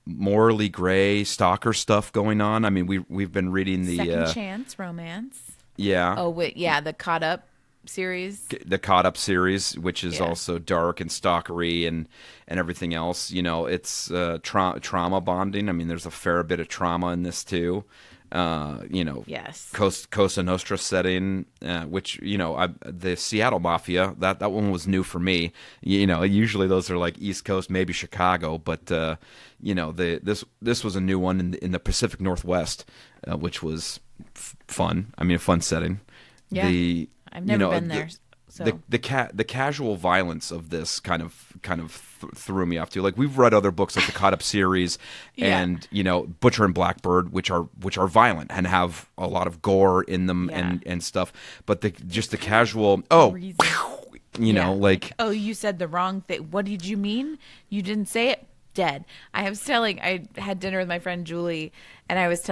[SPEAKER 1] Morally gray stalker stuff going on. I mean, we've been reading the
[SPEAKER 2] second chance romance.
[SPEAKER 1] Yeah.
[SPEAKER 2] Oh wait, yeah, the Caught Up series.
[SPEAKER 1] The Caught Up series, which is also dark and stalkery and everything else. It's trauma bonding. I mean, there's a fair bit of trauma in this too.
[SPEAKER 2] Yes.
[SPEAKER 1] Cosa Nostra setting, which the Seattle Mafia, that one was new for me. Usually those are like East Coast, maybe Chicago, but this was a new one in the Pacific Northwest, which was fun. I mean, a fun setting.
[SPEAKER 2] Yeah. I've never been there. So.
[SPEAKER 1] The casual violence of this kind of threw me off too. Like we've read other books like the Caught Up series and Butcher and Blackbird, which are violent and have a lot of gore in them and stuff. But the casual like
[SPEAKER 2] you said the wrong thing. What did you mean? You didn't say it. Dead. I had dinner with my friend Julie, and I was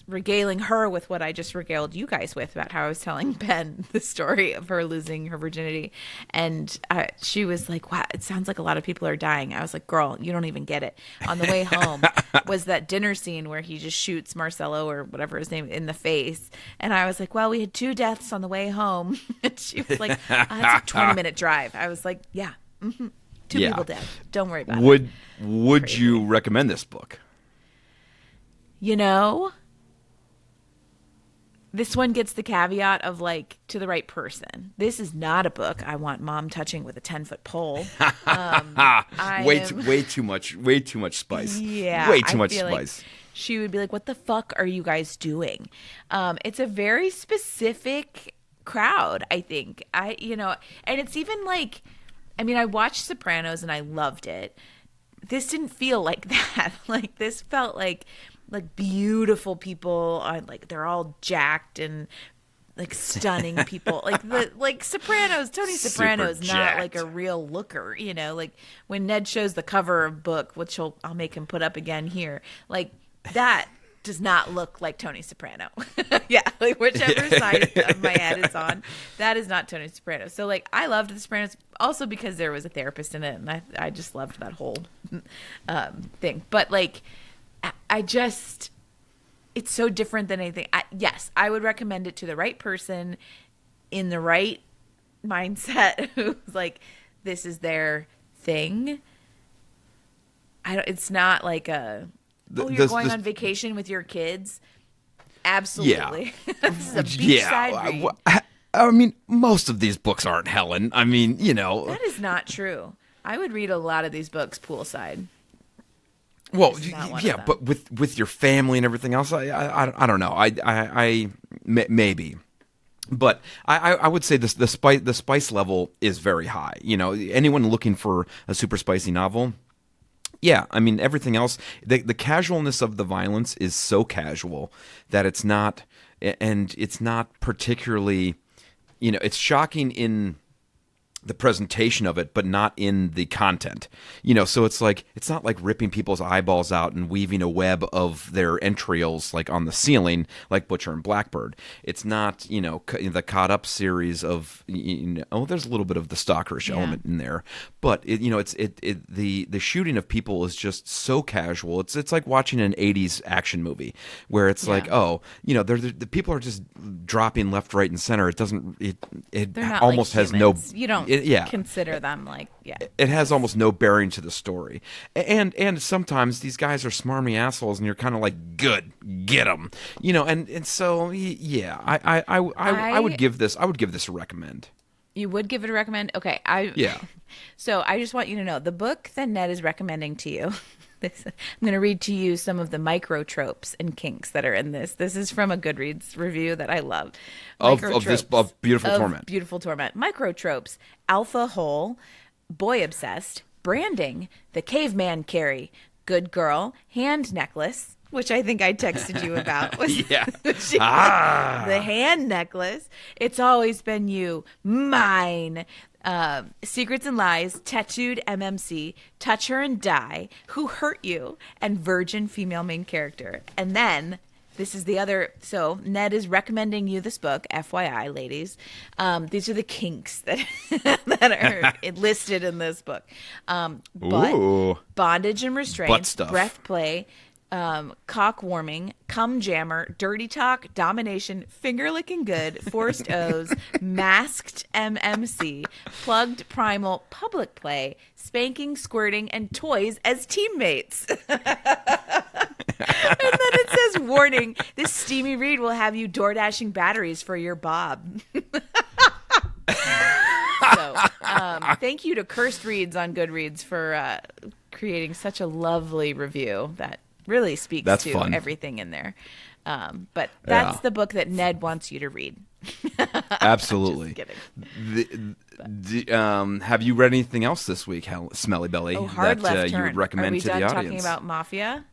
[SPEAKER 2] regaling her with what I just regaled you guys with about how I was telling Ben the story of her losing her virginity, and she was like, "Wow, it sounds like a lot of people are dying." I was like, "Girl, you don't even get it." On the way home was that dinner scene where he just shoots Marcello or whatever his name in the face, and I was like, "Well, we had 2 deaths on the way home," and she was like, "That's a 20-minute drive." I was like, "Yeah." Mm-hmm. 2 people dead. Don't worry about it.
[SPEAKER 1] Would you recommend this book?
[SPEAKER 2] This one gets the caveat of like to the right person. This is not a book I want mom touching with a 10-foot pole.
[SPEAKER 1] Way too much spice.
[SPEAKER 2] Yeah,
[SPEAKER 1] way too much spice.
[SPEAKER 2] Like she would be like, "What the fuck are you guys doing?" It's a very specific crowd, I think. And it's even like, I mean, I watched Sopranos and I loved it. This didn't feel like that. Like, this felt like beautiful people are like, they're all jacked and like stunning people. Like Sopranos, Tony Soprano's not like a real looker, like when Ned shows the cover of book, which I'll make him put up again here, like that does not look like Tony Soprano. Yeah, like whichever side of my head it's on, that is not Tony Soprano. So like I loved The Sopranos also because there was a therapist in it, and I just loved that whole thing. But like I just, it's so different than anything. Yes, I would recommend it to the right person in the right mindset who's like, this is their thing. It's not like you're going on vacation with your kids. Absolutely. Yeah. This is a beachside read.
[SPEAKER 1] I mean, most of these books aren't Helen. I mean,
[SPEAKER 2] That is not true. I would read a lot of these books poolside.
[SPEAKER 1] Well, yeah, but with your family and everything else, I don't know. I maybe. But I would say the spice level is very high. Anyone looking for a super spicy novel, yeah, I mean, everything else, the casualness of the violence is so casual that it's not particularly, it's shocking in the presentation of it, but not in the content. So it's like, it's not like ripping people's eyeballs out and weaving a web of their entrails like on the ceiling, like Butcher and Blackbird. It's not, the Caught Up series of, there's a little bit of the stalkerish element in there, but the shooting of people is just so casual. It's like watching an 80s action movie where it's like, the people are just dropping left, right, and center. It doesn't, it almost
[SPEAKER 2] like
[SPEAKER 1] has no,
[SPEAKER 2] you don't consider them like,
[SPEAKER 1] it has almost no bearing to the story, and sometimes these guys are smarmy assholes, and you're kind of like, good, get them, and so I would give this a recommend.
[SPEAKER 2] You would give it a recommend? Okay, So I just want you to know the book that Ned is recommending to you. I'm going to read to you some of the micro tropes and kinks that are in this. This is from a Goodreads review that I love.
[SPEAKER 1] Of Beautiful Torment.
[SPEAKER 2] Beautiful Torment. Micro tropes: alpha hole, boy obsessed, branding, the caveman carry, good girl, hand necklace, which I think I texted you about. The hand necklace. It's always been you, mine. Secrets and Lies, Tattooed MMC, Touch Her and Die, Who Hurt You, and Virgin Female Main Character. And then, this is the other, so Ned is recommending you this book, FYI, ladies. These are the kinks that are listed in this book. Bondage and restraint,
[SPEAKER 1] butt stuff,
[SPEAKER 2] breath play, cock warming, cum jammer, dirty talk, domination, finger licking good, forced O's, masked MMC, plugged primal, public play, spanking, squirting, and toys as teammates. And then it says, warning, this steamy read will have you door dashing batteries for your bob. So, thank you to Cursed Reads on Goodreads for creating such a lovely review that really speaks to
[SPEAKER 1] fun.
[SPEAKER 2] Everything in there. But that's the book that Ned wants you to read.
[SPEAKER 1] Absolutely.
[SPEAKER 2] Just kidding.
[SPEAKER 1] Have you read anything else this week, Smelly Belly, that you would recommend to the audience?
[SPEAKER 2] Are we done talking about Mafia?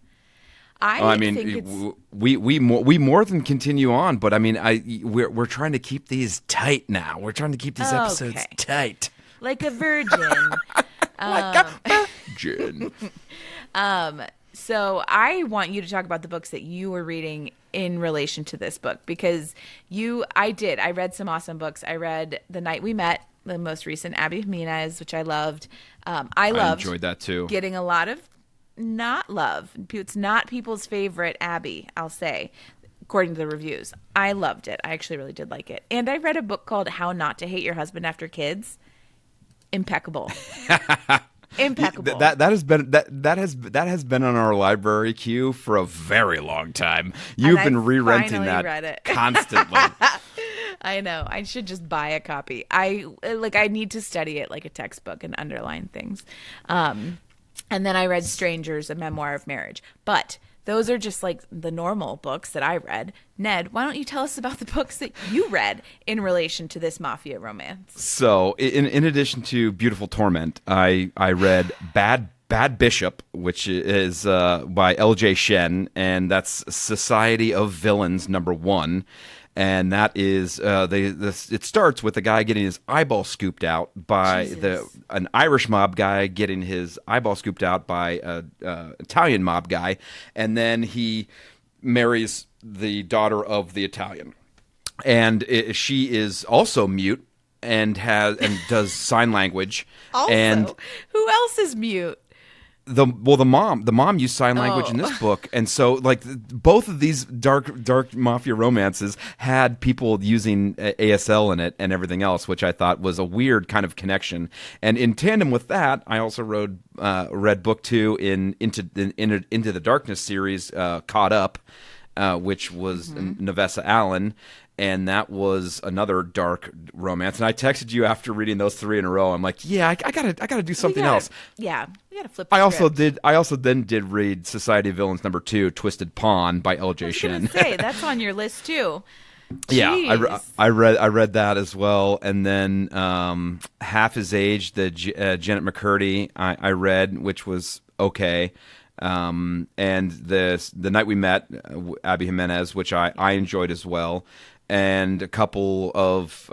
[SPEAKER 1] We more than continue on, but I mean, we're trying to keep these tight now. We're trying to keep these episodes tight.
[SPEAKER 2] Like a virgin.
[SPEAKER 1] Like a virgin.
[SPEAKER 2] So I want you to talk about the books that you were reading in relation to this book, because I read some awesome books. I read The Night We Met, the most recent Abby Jimenez, which I loved. I
[SPEAKER 1] enjoyed that too.
[SPEAKER 2] Getting a lot of not love. It's not people's favorite Abby, I'll say, according to the reviews. I loved it. I actually really did like it. And I read a book called How Not to Hate Your Husband After Kids. Impeccable. Impeccable.
[SPEAKER 1] That has been on our library queue for a very long time. You've been re-renting that constantly.
[SPEAKER 2] I know. I should just buy a copy. I need to study it like a textbook and underline things. And then I read Strangers, A Memoir of Marriage. But those are just like the normal books that I read. Ned, why don't you tell us about the books that you read in relation to this mafia romance?
[SPEAKER 1] So, in addition to Beautiful Torment, I read Bad Bishop, which is by L.J. Shen, and that's Society of Villains #1. And that is it starts with a guy getting his eyeball scooped out by an Irish mob guy getting his eyeball scooped out by a Italian mob guy, and then he marries the daughter of the Italian, and she is also mute and does sign language.
[SPEAKER 2] Also,
[SPEAKER 1] and
[SPEAKER 2] who else is mute?
[SPEAKER 1] The mom used sign language in this book, and so like both of these dark mafia romances had people using ASL in it and everything else, which I thought was a weird kind of connection. And in tandem with that, I also read book 2 in Into the Darkness series, Caught Up, which was Nevessa Allen. And that was another dark romance. And I texted you after reading those 3 in a row. I'm like, yeah, I gotta do something else.
[SPEAKER 2] Yeah, we gotta flip. The
[SPEAKER 1] I also then did read Society of Villains #2, Twisted Pawn by L.J. Shen.
[SPEAKER 2] Say that's on your list too.
[SPEAKER 1] Yeah, I read that as well. And then Half His Age, the Janet McCurdy, I read, which was okay. And the Night We Met, Abby Jimenez, which I enjoyed as well. And a couple of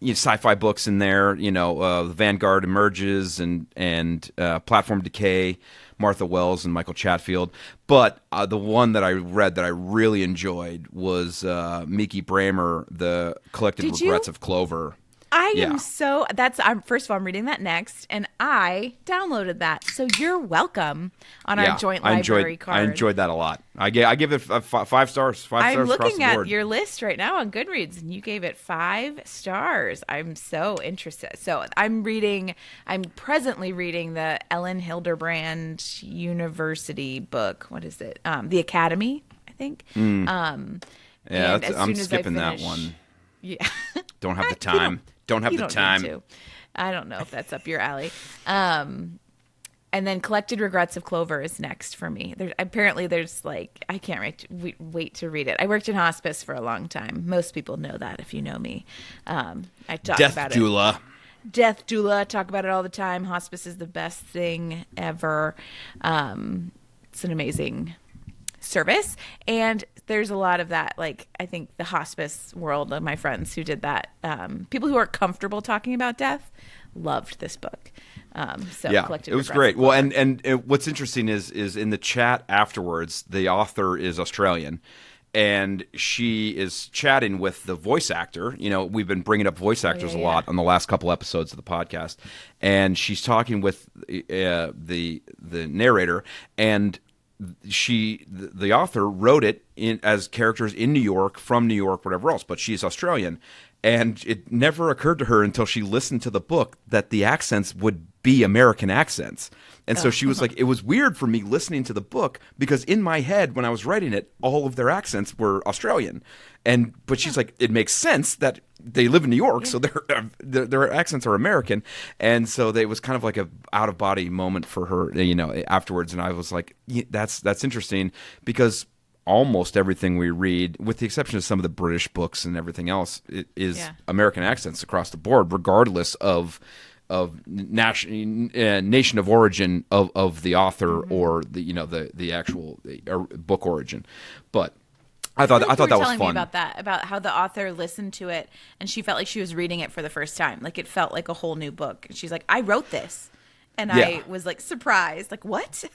[SPEAKER 1] sci-fi books in there, Vanguard Emerges and Platform Decay, Martha Wells and Michael Chatfield. But the one that I read that I really enjoyed was Miki Bramer, The Collected Regrets of Clover.
[SPEAKER 2] First of all, I'm reading that next, and I downloaded that, so you're welcome on our joint library card.
[SPEAKER 1] I enjoyed that a lot. I give it 5 stars.
[SPEAKER 2] I'm looking at your list right now on Goodreads, and you gave it 5 stars. I'm so interested. So I'm presently reading the Ellen Hilderbrand University book. What is it? The Academy, I think.
[SPEAKER 1] I'm skipping that one.
[SPEAKER 2] Yeah.
[SPEAKER 1] Don't have the time. Don't have the time.
[SPEAKER 2] I don't know if that's up your alley. And then Collected Regrets of Clover is next for me. There's like, I can't wait to read it. I worked in hospice for a long time. Most people know that if you know me. I talk about it. Death doula. Talk about it all the time. Hospice is the best thing ever. It's an amazing service, and there's a lot of that. Like, I think the hospice world of my friends who did that, people who are comfortable talking about death, loved this book.
[SPEAKER 1] It was great. Well, and what's interesting is in the chat afterwards, the author is Australian, and she is chatting with the voice actor. We've been bringing up voice actors a lot on the last couple episodes of the podcast, and she's talking with the narrator, and the author wrote it as characters in New York, from New York, whatever else, but she's Australian. And it never occurred to her until she listened to the book that the accents would be American accents. And so she was like, it was weird for me listening to the book because in my head, when I was writing it, all of their accents were Australian. But she's like, it makes sense that they live in New York, so their accents are American. And so it was kind of like a out of body moment for her, afterwards. And I was like, that's interesting because almost everything we read, with the exception of some of the British books and everything else, is American accents across the board, regardless of nation of origin of the author or the actual book origin. But I thought that was
[SPEAKER 2] telling
[SPEAKER 1] fun.
[SPEAKER 2] Me about how the author listened to it and she felt like she was reading it for the first time. Like it felt like a whole new book. And she's like, I wrote this. And I was like surprised, like what?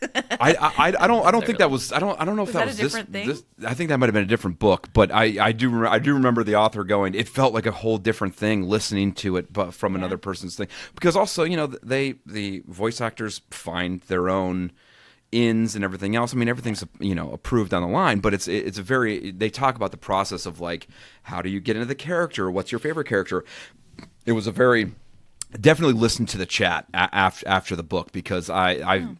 [SPEAKER 1] I don't think that was I don't know if that was
[SPEAKER 2] a different thing.
[SPEAKER 1] I think that might have been a different book, but I do remember the author going. It felt like a whole different thing listening to it, but from another person's thing. Because also, the voice actors find their own ins and everything else. I mean, everything's approved on the line, but it's a very. They talk about the process of like, how do you get into the character? What's your favorite character? It was a very. Definitely listen to the chat after the book because I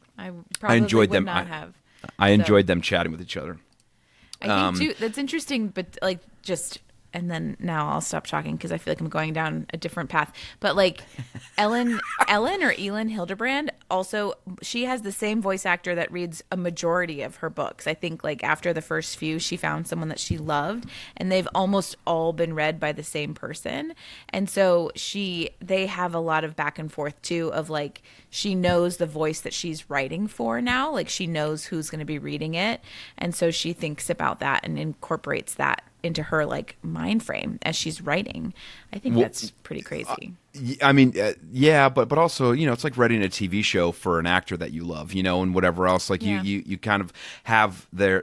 [SPEAKER 1] enjoyed them. I enjoyed them chatting with each other.
[SPEAKER 2] I think too that's interesting, but like just and then now I'll stop talking because I feel like I'm going down a different path. But like Ellen or Elin Hilderbrand, also she has the same voice actor that reads a majority of her books. I think like after the first few, she found someone that she loved, and they've almost all been read by the same person. And so they have a lot of back and forth too of like she knows the voice that she's writing for now, like she knows who's going to be reading it, and so she thinks about that and incorporates that into her like mind frame as she's writing. I think that's pretty crazy.
[SPEAKER 1] I mean, yeah, but also, you know, it's like writing a TV show for an actor that you love, you know, and whatever else. Like you kind of have their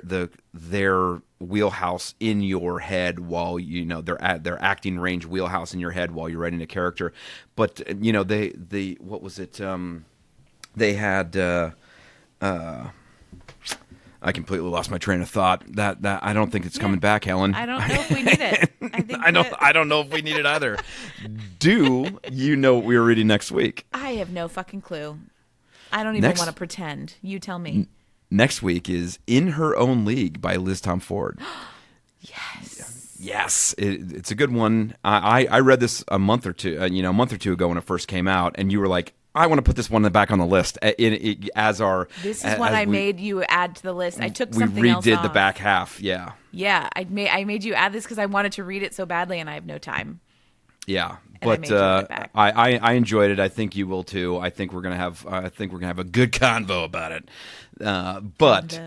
[SPEAKER 1] wheelhouse in your head while, you know, their acting range wheelhouse in your head while you're writing a character. But you know, they what was it? They had. I completely lost my train of thought. That I don't think it's coming back, Helen.
[SPEAKER 2] I don't know if we need it.
[SPEAKER 1] I don't know if we need it either. Do you know what we were reading next week?
[SPEAKER 2] I have no fucking clue. I don't even want to pretend. You tell me.
[SPEAKER 1] Next week is In Her Own League by Liz Tom Ford. Yes, it's a good one. I read this a month or two ago when it first came out, and you were like, I want to put this one back on the list as our.
[SPEAKER 2] This is one I made you add to the list. I took something else
[SPEAKER 1] redid
[SPEAKER 2] off.
[SPEAKER 1] the back half. Yeah.
[SPEAKER 2] Yeah, I made you add this because I wanted to read it so badly, and I have no time.
[SPEAKER 1] Yeah,
[SPEAKER 2] and
[SPEAKER 1] but I enjoyed it. I think you will too. I think we're gonna have a good convo about it. But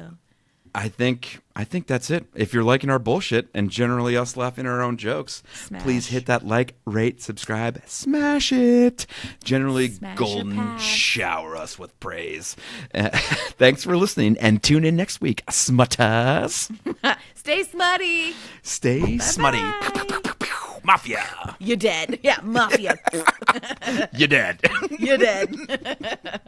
[SPEAKER 1] I think that's it. If you're liking our bullshit and generally us laughing at our own jokes, please hit that like, rate, subscribe, smash it. Generally, golden shower us with praise. Thanks for listening, and tune in next week. Smutters.
[SPEAKER 2] Stay smutty.
[SPEAKER 1] Stay
[SPEAKER 2] Bye-bye.
[SPEAKER 1] smutty. Mafia.
[SPEAKER 2] You're dead. Yeah, Mafia.
[SPEAKER 1] You're dead.
[SPEAKER 2] You're dead.